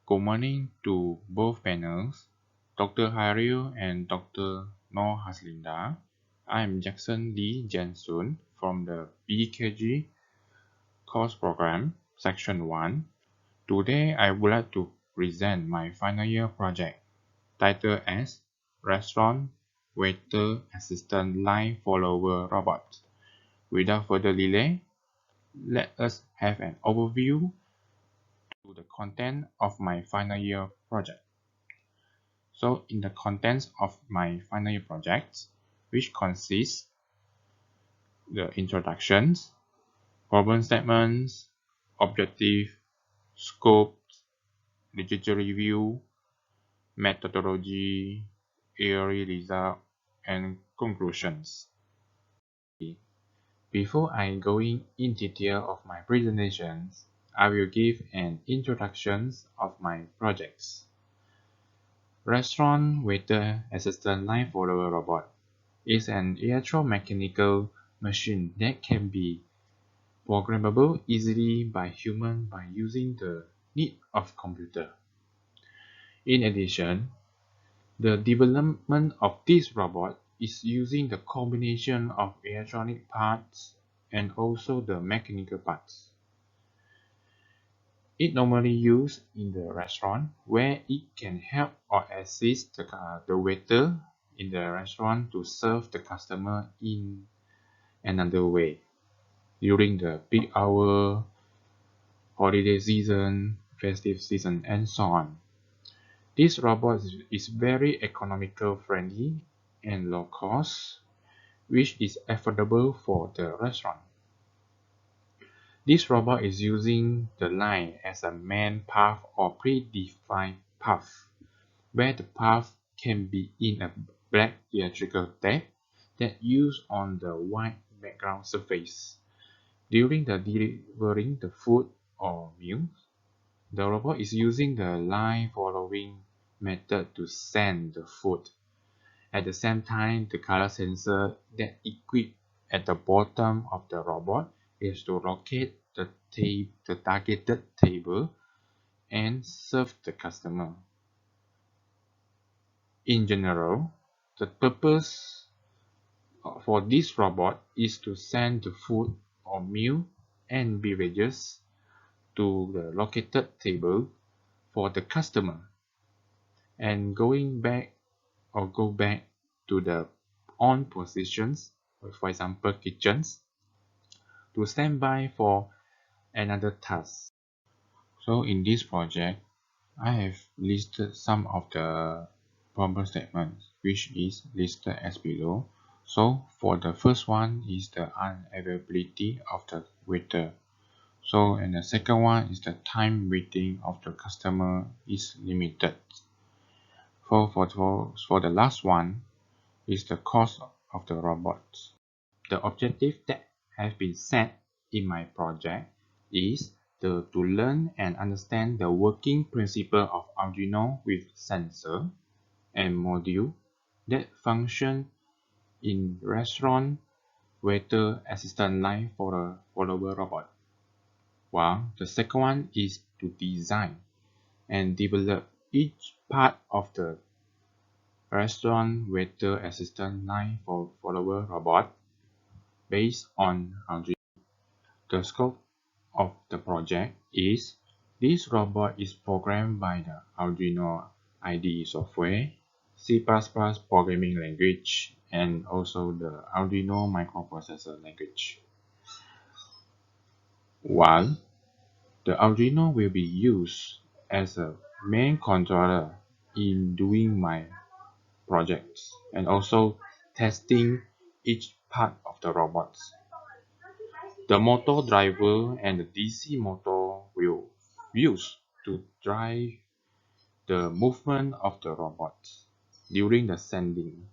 Good morning to both panels, Dr. Haril and Dr. Noor Haslinda. I am Jackson Lee Jensun from the BKG course program, section 1. Today, I would like to present my final year project titled as Restaurant Waiter Assistant Line Follower Robot. Without further delay, let us have an overview to the content of my final year project. So in the contents of my final year project, which consists the introductions, problem statements, objective, scope, literature review, methodology, area result, and conclusions. Before I go in detail of my presentations, I will give an introduction of my projects. Restaurant Waiter Assistant Line Follower Robot is an electromechanical machine that can be programmable easily by humans by using the need of computer. In addition, the development of this robot is using the combination of electronic parts and also the mechanical parts. It normally used in the restaurant where it can help or assist the waiter in the restaurant to serve the customer in another way during the peak hour, holiday season, festive season, and so on. This robot is very economical friendly and low cost, which is affordable for the restaurant. This robot is using the line as a main path or predefined path, where the path can be in a black electrical tape that used on the white background surface. During the delivering the food or meals, the robot is using the line following method to send the food. At the same time, the color sensor that equipped at the bottom of the robot is to locate the targeted table and serve the customer. In general, the purpose for this robot is to send the food or meal and beverages to the located table for the customer and go back to the on positions, for example kitchens, to stand by for another task. So in this project, I have listed some of the problem statements which is listed as below. So for the first one is the unavailability of the waiter. So and the second one is the time waiting of the customer is limited. For the last one is the cost of the robot. The objective that has been set in my project is to learn and understand the working principle of Arduino with sensor and module that function in restaurant waiter assistant line for a follower robot. While the second one is to design and develop each part of the restaurant waiter assistant line for follower robot based on Arduino. The scope of the project is this robot is programmed by the Arduino IDE software, C++ programming language, and also the Arduino microprocessor language. While the Arduino will be used as a main controller in doing my projects and also testing each part of the robots. The motor driver and the DC motor will use to drive the movement of the robot during the sending.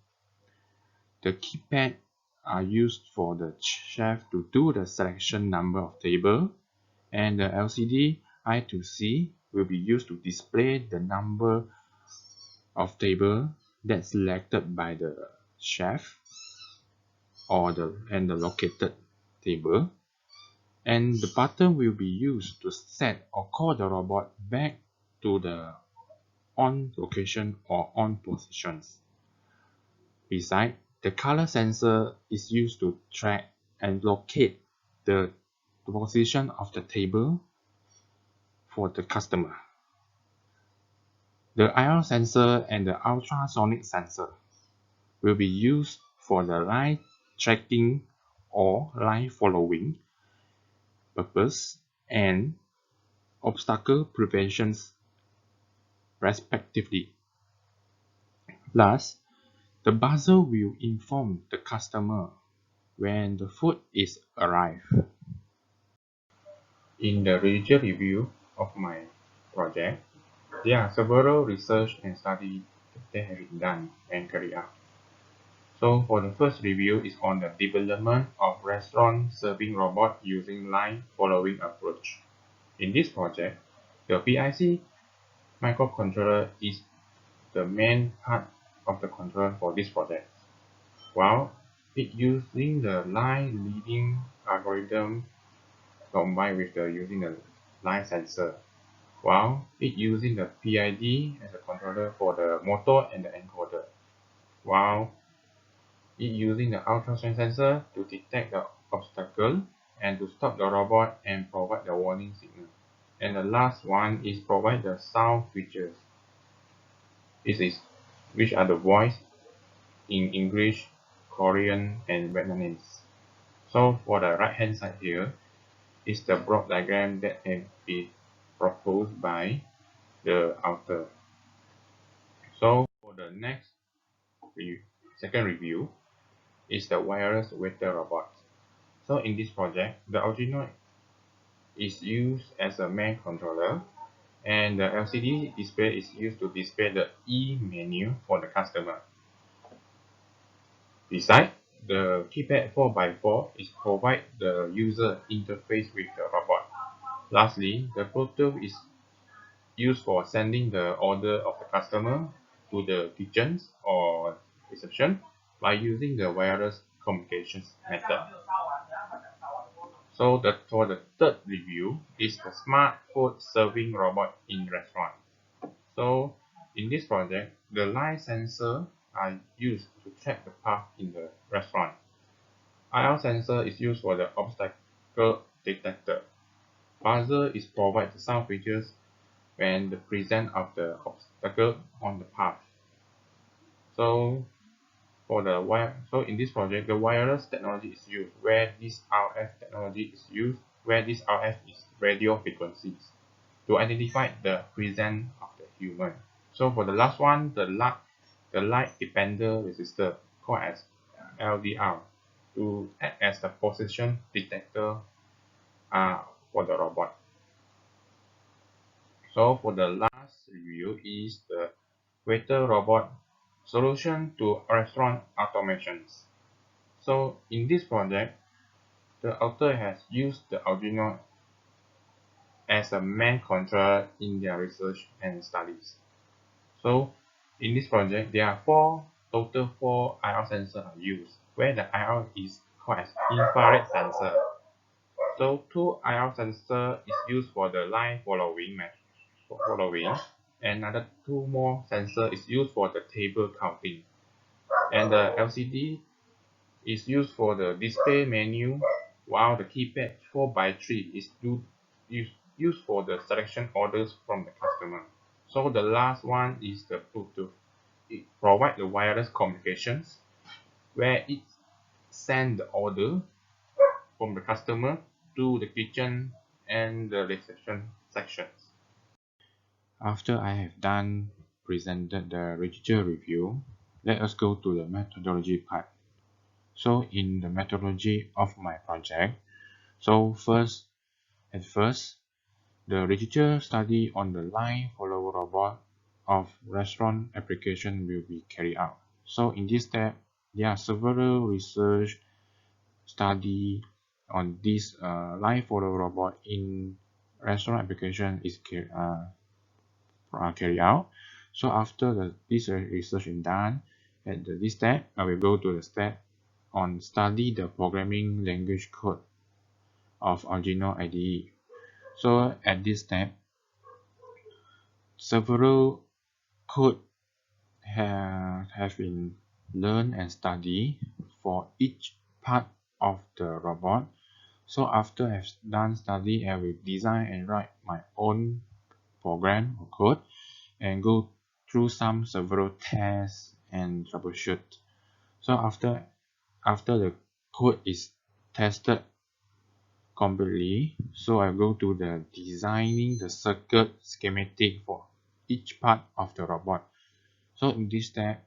The keypad are used for the chef to do the selection number of table, and the LCD I2C will be used to display the number of table that's selected by the chef or the located table. And the button will be used to set or call the robot back to the on location or on positions. Besides, the color sensor is used to track and locate the position of the table for the customer. The IR sensor and the ultrasonic sensor will be used for the line tracking or line following purpose and obstacle preventions respectively. Last, the buzzer will inform the customer when the food is arrived. In the research review of my project, there are several research and studies that have been done and carried out. So for the first review is on the development of restaurant serving robot using line following approach. In this project, the PIC microcontroller is the main part of the controller for this project. While it using the line leading algorithm combined with the using the line sensor, while it using the PID as a controller for the motor and the encoder, while it using the ultrasound sensor to detect the obstacle and to stop the robot and provide the warning signal. And the last one is provide the sound features. Which are the voice in English, Korean, and Vietnamese. So for the right hand side here is the block diagram that can be proposed by the author. So for the next second review is the wireless waiter robot. So in this project, the Arduino is used as a main controller, and the LCD display is used to display the E menu for the customer. Besides, the keypad 4x4 is provide the user interface with the robot. Lastly, the Bluetooth is used for sending the order of the customer to the kitchens or reception by using the wireless communications method. So for the third review is the smart food serving robot in restaurant. So in this project, the line sensor are used to check the path in the restaurant. IR sensor is used for the obstacle detector. Buzzer is provide the sound features when the present of the obstacle on the path. So in this project, the wireless technology is used where this RF technology is used, where this RF is radio frequencies to identify the presence of the human. So for the last one, the light depender resistor called as LDR to act as the position detector for the robot. So for the last review is the waiter robot solution to restaurant automations. So in this project, the author has used the Arduino as a main controller in their research and studies. So in this project, there are total four IR sensors are used, where the IR is called as infrared sensor. So two IR sensor is used for the line following, and another two more sensor is used for the table counting. And the LCD is used for the display menu, while the keypad 4x3 is used for the selection orders from the customer. So the last one is the Bluetooth. It provides the wireless communications where it sends the order from the customer to the kitchen and the reception sections. After I have presented the literature review, let us go to the methodology part. So in the methodology of my project, at first, the literature study on the line follower robot of restaurant application will be carried out. So in this step, there are several research study on this line follower robot in restaurant application is carried out. So after this research is done, at this step, I will go to the step on study the programming language code of Arduino IDE. So at this step, several code have been learned and studied for each part of the robot. So after I've done study, I will design and write my own program or code and go through some several tests and troubleshoot. So after the code is tested completely, so I go to the designing the circuit schematic for each part of the robot. So in this step,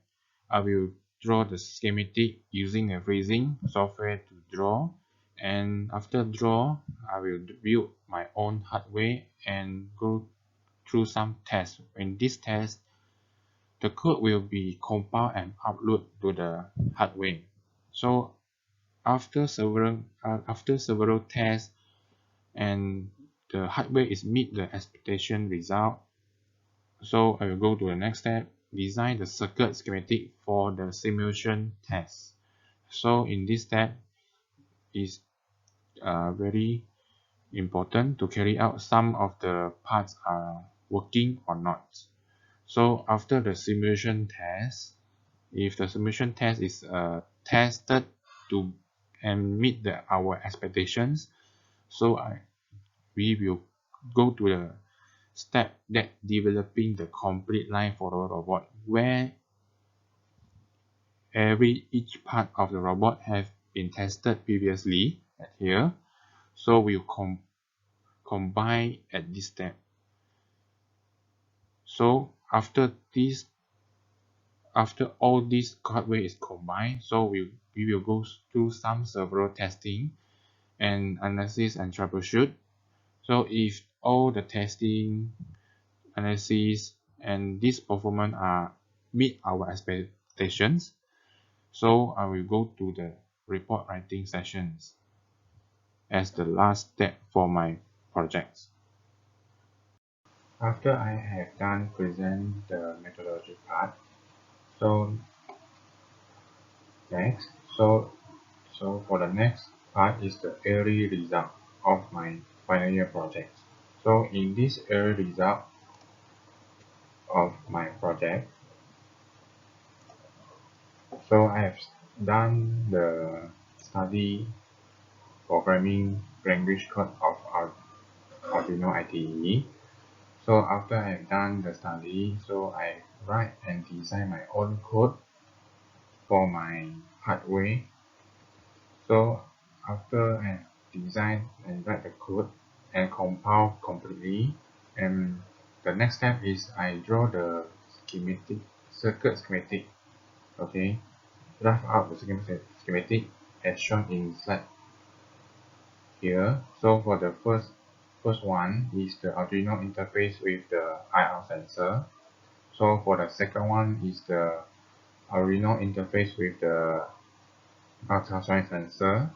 I will draw the schematic using a freezing software to draw, and after draw, I will build my own hardware and go through some tests. In this test, the code will be compiled and uploaded to the hardware. So after several tests and the hardware is meet the expectation result, so I will go to the next step, design the circuit schematic for the simulation test. So in this step is very important to carry out some of the parts are working or not. So after the simulation test, if the simulation test is tested to and meet our expectations, so we will go to the step that developing the complete line for the robot, where each part of the robot have been tested previously at here. So we'll combine at this step. So after all this hardware is combined, so we will go through some several testing and analysis and troubleshoot. So if all the testing, analysis, and this performance are meet our expectations, so I will go to the report writing sessions as the last step for my projects. After I have done present the methodology part, so next, so for the next part is the early result of my final year project. So in this early result of my project, so I have done the study programming language code of our Arduino IDE. So after I have done the study, so I write and design my own code for my hardware. So after I design and write the code and compile completely, and the next step is I draw the schematic, circuit schematic. Okay, draft out the schematic as shown in slide here. So for the first one is the Arduino interface with the IR sensor. So for the second one is the Arduino interface with the ultrasonic sensor.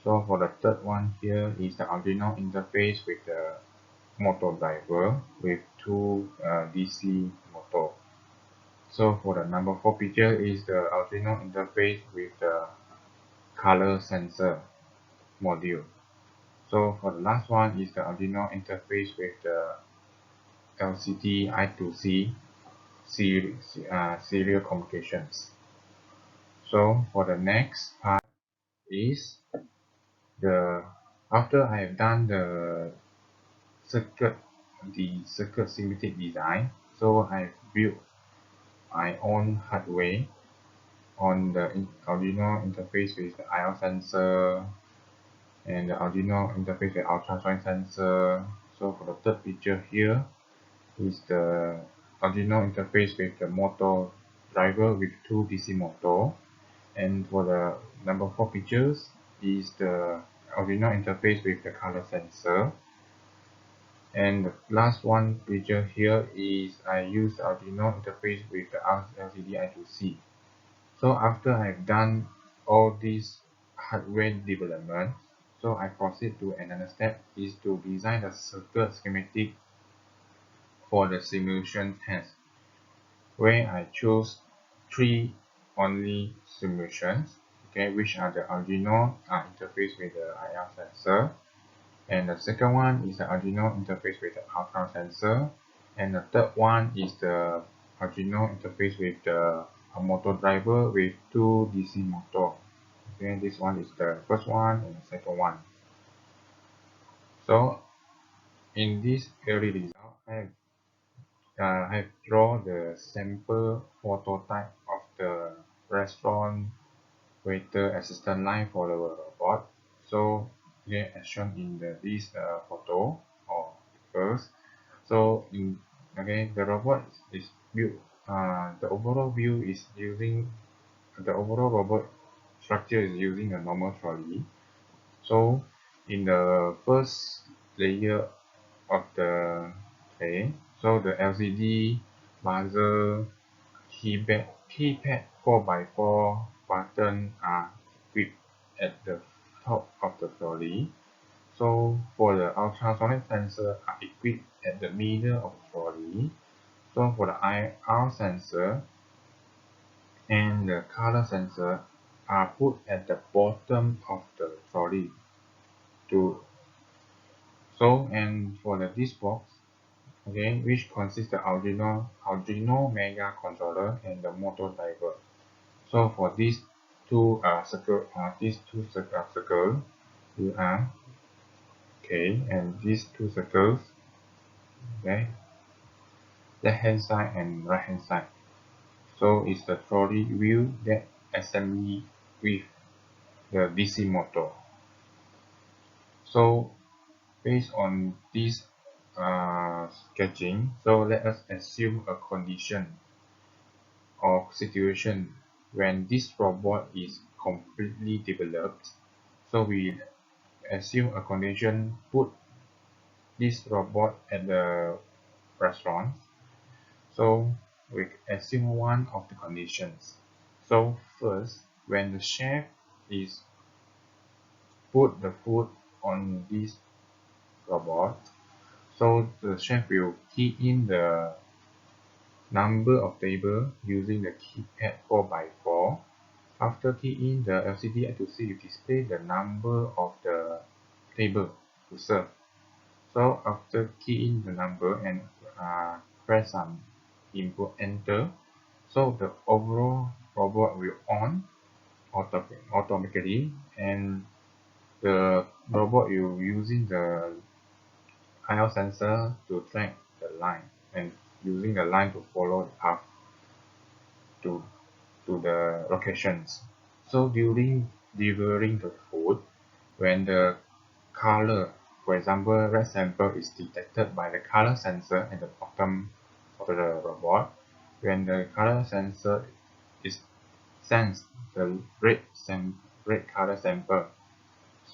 So for the third one here is the Arduino interface with the motor driver with two DC motor. So for the number 4 picture is the Arduino interface with the color sensor module. So for the last one is the Arduino interface with the LCD I2C serial communications. So for the next part is the after I have done the circuit schematic design, so I built my own hardware on the Arduino interface with the IR sensor and the Arduino interface with ultrasonic sensor. So for the third picture here is the Arduino interface with the motor driver with two DC motor, and for the number 4 pictures is the Arduino interface with the color sensor. And the last one picture here is I use Arduino interface with the LCD I2C. So after I've done all these hardware development, so I proceed to another step is to design the circuit schematic for the simulation test, where I choose 3 only simulations, okay, which are the Arduino interface with the IR sensor, and the second one is the Arduino interface with the ultra sensor, And the third one is the Arduino interface with the motor driver with two DC motor. Okay, this one is the first one and the second one. So in this early result, I have drawn the sample prototype of the restaurant waiter assistant line for the robot. So here as shown in this photo or first. So the robot is built. The overall view is using the overall robot structure is using a normal trolley. So in the first layer of the tray, so the LCD buzzer, keypad 4x4 button are equipped at the top of the trolley. So for the ultrasonic sensor are equipped at the middle of the trolley. So for the IR sensor and the color sensor are put at the bottom of the trolley. And for this box, okay, which consists the Arduino Mega controller and the motor driver. So for these two circle, you are okay, and these two circles, okay, left hand side and right hand side. So it's the trolley wheel that assembly with the DC motor. So based on this sketching, so let us assume a condition or situation when this robot is completely developed. So we assume a condition, put this robot at the restaurant. So we assume one of the conditions. So first, when the chef is put the food on this robot, so the chef will key in the number of table using the keypad 4x4. After keying, the LCD I2C will display the number of the table to serve. So after keying the number and press some input enter, so the overall robot will on automatically, and the robot will using the IR sensor to track the line and using the line to follow the path to the locations. So during delivering the food, when the color, for example, red sample is detected by the color sensor at the bottom of the robot, when the color sensor is sensed the red color sample,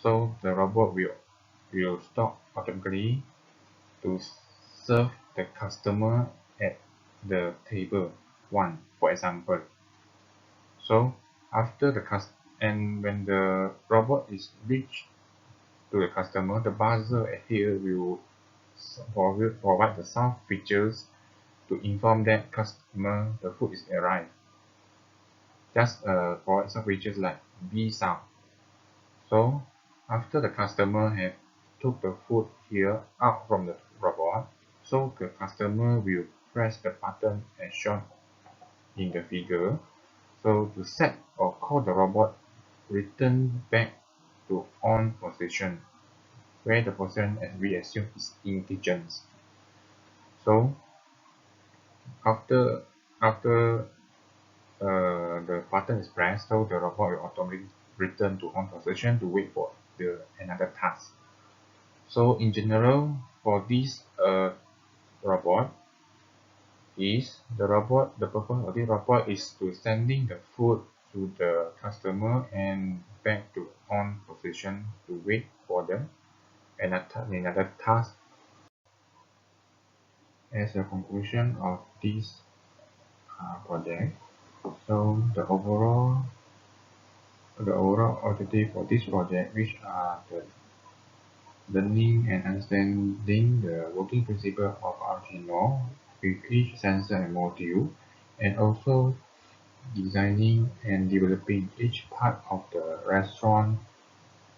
so the robot will stop automatically to serve the customer at the table 1, for example. So after and when the robot is reached to the customer, the buzzer here will provide the sound features to inform that customer the food is arrived. Just provide some features like B sound. So after the customer have took the food here out from the robot, so the customer will press the button as shown in the figure. So to set or call the robot, return back to on position, where the position as we assume is integers. So after the button is pressed, so the robot will automatically return to on position to wait for another task. So in general, for this robot, the purpose of this robot is to sending the food to the customer and back to on position to wait for them another task. As a conclusion of this project, so the overall objective for this project, which are the learning and understanding the working principle of Arduino with each sensor and module, and also designing and developing each part of the restaurant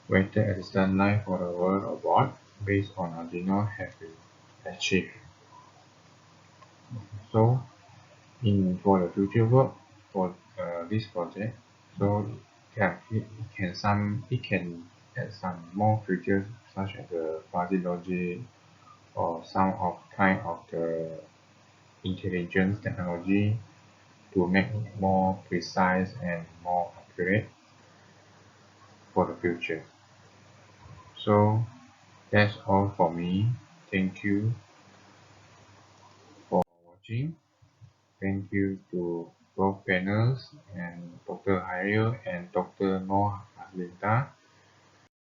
waiter assistant line for the world robot based on Arduino have been achieved. So for the future work for this project, so it can add some more features such as the fuzzy logic or some of kind of the intelligence technology to make it more precise and more accurate for the future. So that's all for me. Thank you for watching. Thank you to both panels and Dr. Hario and Dr. Noor Haslinta